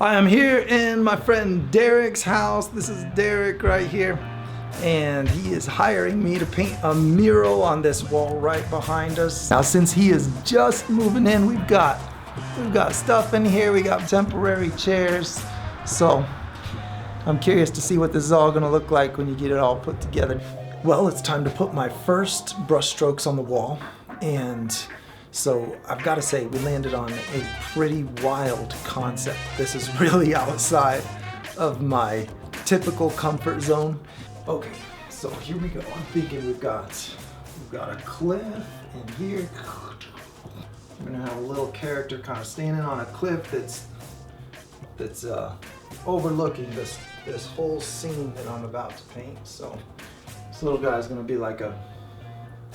I am here in my friend Derek's house. This is Derek right here. And he is hiring me to paint a mural on this wall right behind us. Now, since he is just moving in, we've got stuff in here. We got temporary chairs. So I'm curious to see what this is all gonna look like when you get it all put together. Well, it's time to put my first brush strokes on the wall. And so I've got to say, we landed on a pretty wild concept. This is really outside of my typical comfort zone. Okay, so here we go. I'm thinking we've got a cliff in here. We're gonna have a little character kind of standing on a cliff that's overlooking this whole scene that I'm about to paint. So this little guy's gonna be like a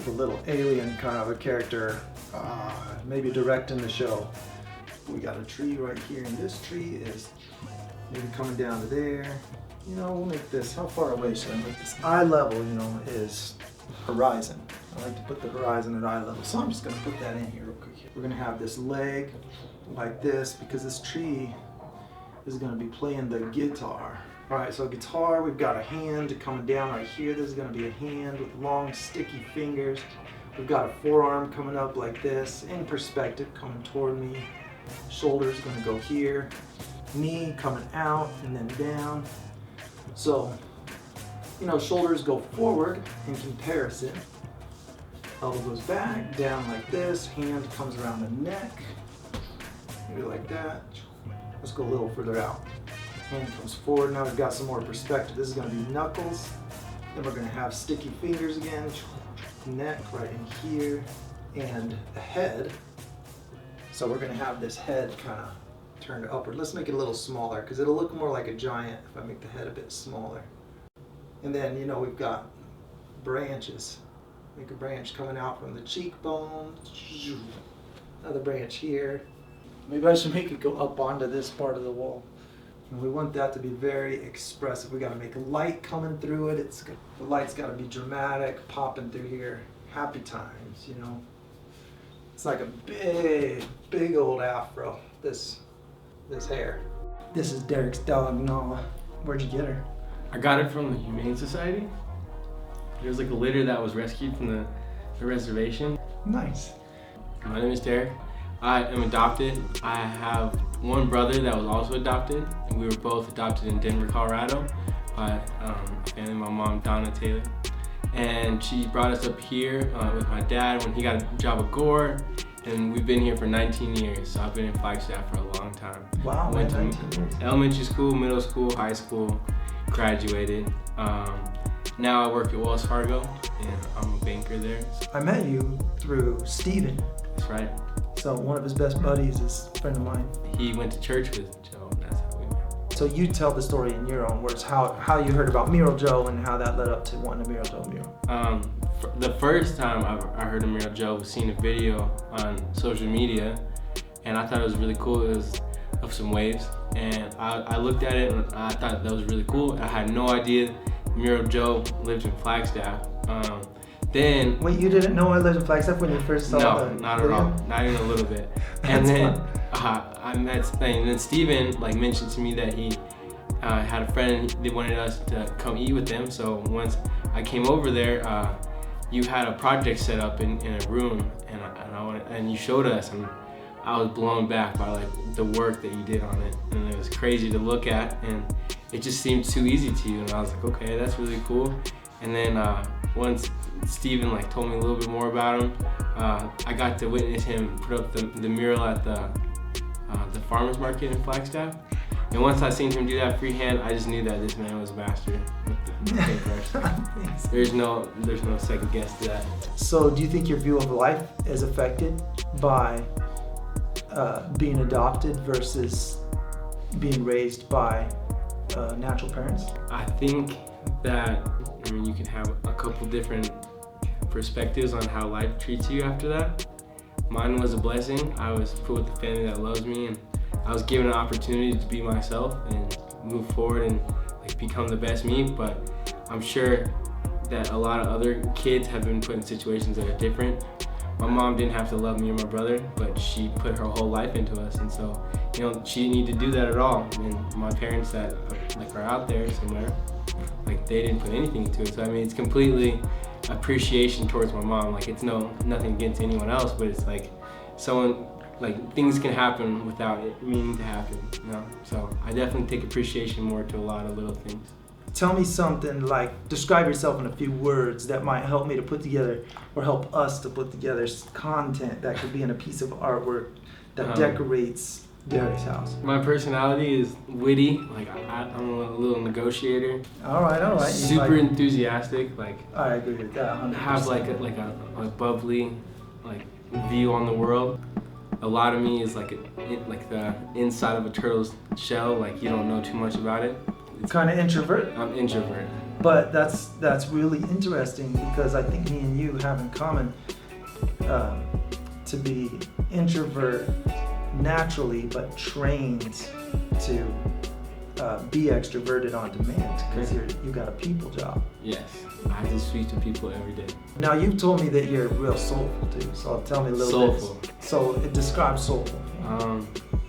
little alien kind of a character, maybe directing the show. We got a tree right here, and this tree is maybe coming down to there. You know, we'll make this, how far away should I make this? Eye level, you know, is horizon. I like to put the horizon at eye level, so I'm just gonna put that in here real quick. We're gonna have this leg like this because this tree is gonna be playing the guitar. All right, so guitar, we've got a hand coming down right here. This is gonna be a hand with long, sticky fingers. We've got a forearm coming up like this, in perspective, coming toward me. Shoulder's gonna go here. Knee coming out and then down. So, you know, shoulders go forward in comparison. Elbow goes back, down like this. Hand comes around the neck. Maybe like that. Let's go a little further out. Hand comes forward. Now we've got some more perspective. This is going to be knuckles. Then we're going to have sticky fingers again. Neck right in here. And the head. So we're going to have this head kind of turned upward. Let's make it a little smaller because it'll look more like a giant if I make the head a bit smaller. And then, you know, we've got branches. Make a branch coming out from the cheekbone. Another branch here. Maybe I should make it go up onto this part of the wall. And we want that to be very expressive. We got to make light coming through it. The light's got to be dramatic, popping through here. Happy times, you know. It's like a big old afro. This hair. This is Derek's dog, Nala. Where'd you get her? I got it from the Humane Society. It was like a litter that was rescued from the reservation. Nice. My name is Derek. I am adopted. I have one brother that was also adopted, and we were both adopted in Denver, Colorado by and my mom, Donna Taylor. And she brought us up here with my dad when he got a job at Gore, and we've been here for 19 years. So I've been in Flagstaff for a long time. Wow, went to 19 years. Elementary school, middle school, high school, graduated. Now I work at Wells Fargo, and I'm a banker there. I met you through Steven. That's right. So one of his best buddies is a friend of mine. He went to church with Joe, and that's how we met. So you tell the story in your own words, how you heard about Mural Joe and how that led up to wanting a Mural Joe mural. The first time I heard of Mural Joe was seeing a video on social media, and I thought it was really cool. It was of some waves, and I looked at it and I thought that was really cool. I had no idea Mural Joe lived in Flagstaff. Then wait, you didn't know I lived in Flagstaff when you first saw no, the not video? at all, not even a little bit. And then I met Spain, and then Steven mentioned to me that he had a friend, they wanted us to come eat with them. So once I came over there, you had a project set up in a room, and you showed us, and I was blown back by like the work that you did on it, and it was crazy to look at, and it just seemed too easy to you, and I was like, okay, that's really cool. And then once Steven told me a little bit more about him, I got to witness him put up the mural at the farmers market in Flagstaff. And once I seen him do that freehand, I just knew that this man was a master with the paintbrush. There's no second guess to that. So do you think your view of life is affected by being adopted versus being raised by natural parents? I think that you can have a couple different perspectives on how life treats you after that. Mine was a blessing. I was put with a family that loves me, and I was given an opportunity to be myself and move forward and become the best me. But I'm sure that a lot of other kids have been put in situations that are different. my mom didn't have to love me or my brother, but she put her whole life into us, and so, you know, she didn't need to do that at all. And my parents that like are out there somewhere, like they didn't put anything into it. So I mean, it's completely appreciation towards my mom. Like it's nothing against anyone else, but it's like someone, like things can happen without it meaning to happen, you know? So I definitely take appreciation more to a lot of little things. Tell me something, like describe yourself in a few words that might help me to put together, or help us to put together content that could be in a piece of artwork that decorates Derek's house. My personality is witty, like I'm a little negotiator. All right. Super enthusiastic, like I agree with that. 100%. Have like a bubbly like view on the world. A lot of me is like the inside of a turtle's shell, like you don't know too much about it. Kind of introvert. I'm introvert. But that's really interesting, because I think me and you have in common to be introvert naturally, but trained to be extroverted on demand, because you got a people job. Yes, I have to speak to people every day. Now you've told me that you're real soulful too, so tell me a little soulful. bit. So it describes soulful.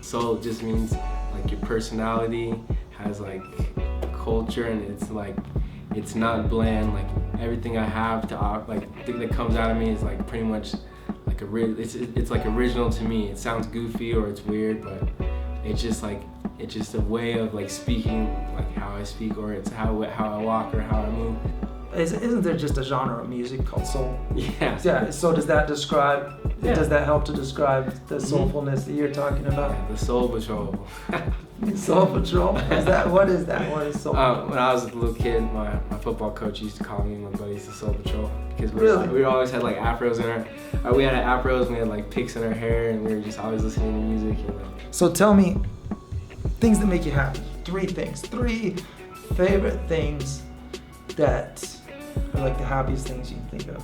Soul just means like your personality has like culture, and it's like it's not bland. Like everything I have to like thing that comes out of me is like pretty much like it's like original to me. It sounds goofy or it's weird, but it's just a way of like speaking, like how I speak, or it's how I walk or how I move. Isn't there just a genre of music called soul? Yeah. Yeah. So does that describe? Yeah. Does that help to describe the soulfulness that you're talking about? Yeah, the Soul Patrol. Soul Patrol? What is that? What is soul? When I was a little kid, my football coach used to call me and my buddies the Soul Patrol, because we always had like afros in our. We had afros, we had like picks in our hair, and we were just always listening to music. And, So tell me, things that make you happy. 3 things. 3 favorite things that are like the happiest things you can think of.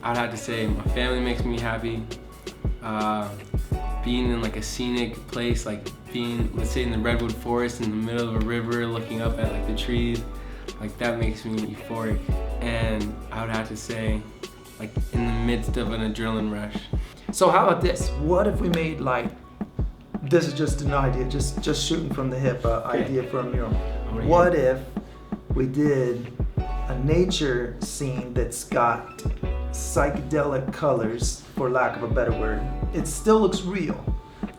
I'd have to say my family makes me happy. Being in like a scenic place, like being, let's say, in the redwood forest in the middle of a river, looking up at like the trees, like that makes me euphoric. And I would have to say, like in the midst of an adrenaline rush. So how about this? What if we made like, this is just an idea, just shooting from the hip, idea for a mural. What if we did a nature scene that's got psychedelic colors, for lack of a better word? It still looks real,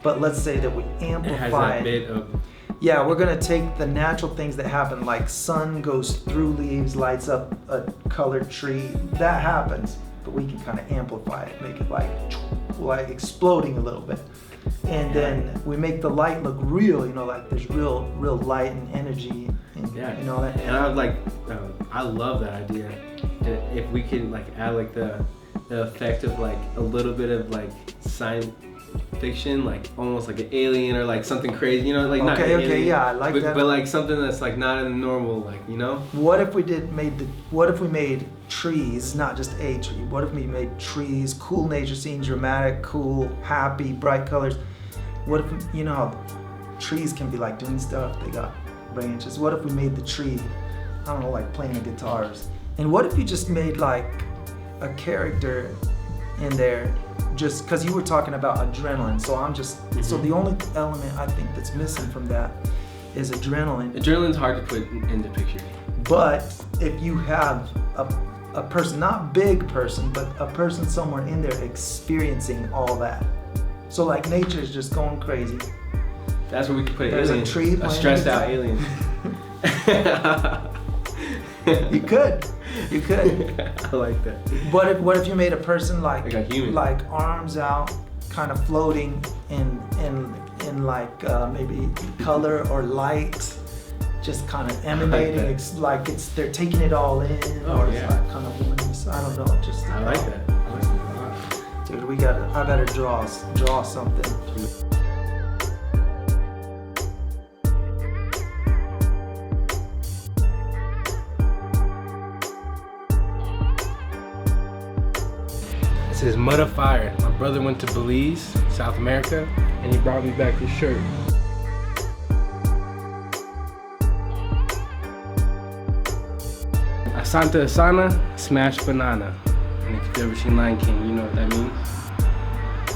but let's say that we amplify it. Has that bit of... Yeah, we're gonna take the natural things that happen, like sun goes through leaves, lights up a colored tree. That happens, but we can kind of amplify it, make it like exploding a little bit. And then we make the light look real, you know, like there's real light and energy, and you know that. And I would like, I love that idea. If we can like add like the effect of like a little bit of like science fiction, like almost like an alien or like something crazy, you know, like not alien, yeah, I like that. But like something that's like not in the normal, like, you know. What if we made trees, not just a tree? What if we made trees, cool nature scenes, dramatic, cool, happy, bright colors? What if, you know how trees can be like doing stuff, they got branches. What if we made the tree, I don't know, like playing the guitars? And what if you just made like a character in there, just because you were talking about adrenaline, so I'm just, so the only element I think that's missing from that is adrenaline. Adrenaline's hard to put in the picture. But if you have a person, not big person, but a person somewhere in there experiencing all that. So like nature is just going crazy. That's where we could put an There's alien, a tree, a stressed out alien. You could. I like that. What if you made a person like a human, like arms out, kind of floating in like maybe color or light, just kind of emanating. It's like they're taking it all in. Oh, or it's yeah. like kind of luminous. I don't know. Just I like that. I like that a lot. Dude, I better draw something. It says Mud of Fire. My brother went to Belize, South America, and he brought me back this shirt. Asanta Asana, smashed banana. And if you've ever seen Lion King, you know what that means.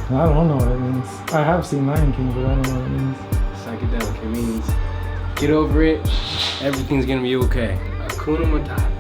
I don't know what it means. I have seen Lion King, but I don't know what it means. Psychedelic, it means get over it, everything's gonna be okay. Hakuna Matata.